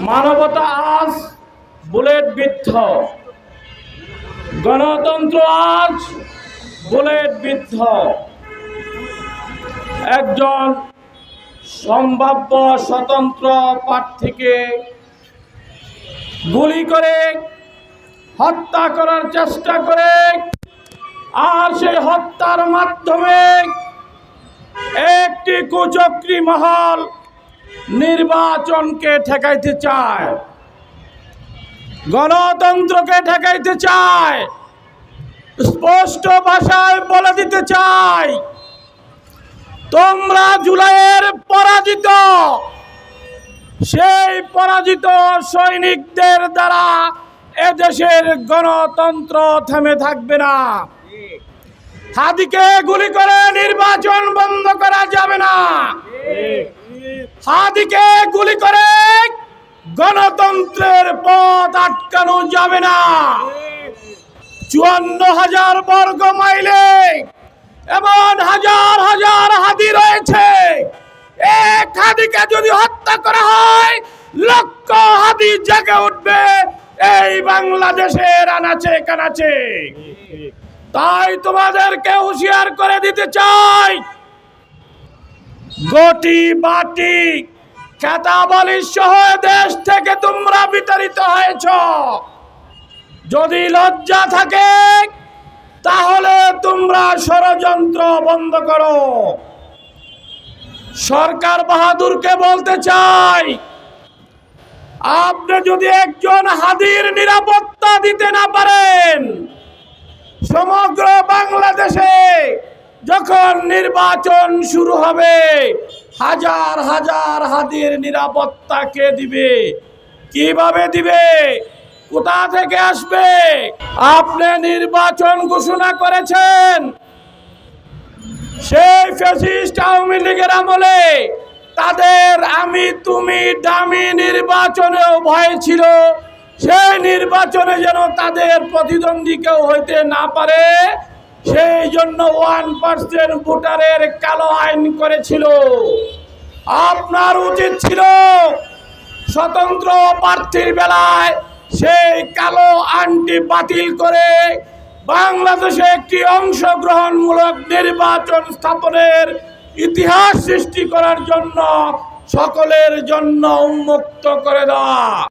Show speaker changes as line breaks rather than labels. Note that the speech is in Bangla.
মানবতা আজ বুলেট বিদ্ধ, গণতন্ত্র আজ বুলেট বিদ্ধ। একজন সম্ভাব্য স্বতন্ত্র প্রার্থীকে গুলি করে হত্যা করার চেষ্টা করে, আর সেই হত্যার মাধ্যমে একটি কুচক্রী মহল নির্বাচনকে ঠেকাইতে চায়, গণতন্ত্রকে ঠেকাইতে চায়। স্পষ্ট ভাষায় বলে দিতে চাই, তোমরা জুলাইয়ের পরাজিত, সেই পরাজিত সৈনিকদের দ্বারা এদেশের গণতন্ত্র থেমে থাকবে না। হাদিকে গুলি করে নির্বাচন বন্ধ করা যাবে না। হাদিকে গুলি করে গণতন্ত্রের পথ আটকানো যাবে না। ৫৪,০০০ বর্গ মাইলে এমন হাজার হাজার হাদি রয়েছে। এক হাদিকে যদি হত্যা করা হয়, লক্ষ হাদি জেগে উঠবে এই বাংলাদেশের আনাচে কানাচে। তাই তোমাদেরকে হুঁশিয়ার করে দিতে চাই, গটি বাটি খেতাবলি সহ দেশ থেকে তোমরা বিতাড়িত হয়েছ। যদি লজ্জা থাকে তাহলে তোমরা ষড়যন্ত্র বন্ধ করো। সরকার বাহাদুরকে বলতে চাই, আপনি যদি একজন হাদির নিরাপত্তা দিতে না পারেন, সমগ্র বাংলাদেশে যখন নির্বাচন শুরু হবে, হাজার হাজার হাদির নিরাপত্তা কে দিবে? কিভাবে দিবে? কোথা থেকে আসবে? আপনি নির্বাচন ঘোষণা করেছেন সেই ফ্যাসিস্ট আওয়ামী লীগের আমলে, তাদের আমি তুমি দামি নির্বাচনেও ভয় ছিল। সেই নির্বাচনে যেন তাদের প্রতিদ্বন্দ্বী কেউ হইতে না পারে, সেই জন্য 1% ভোটারের কালো আইন করেছিল। আপনার উচিত ছিল স্বতন্ত্র প্রার্থীর বেলায় সেই কালো আইনটি বাতিল করে বাংলাদেশে একটি অংশগ্রহণমূলক নির্বাচন স্থাপনের ইতিহাস সৃষ্টি করার জন্য সকলের জন্য উন্মুক্ত করে দেওয়া।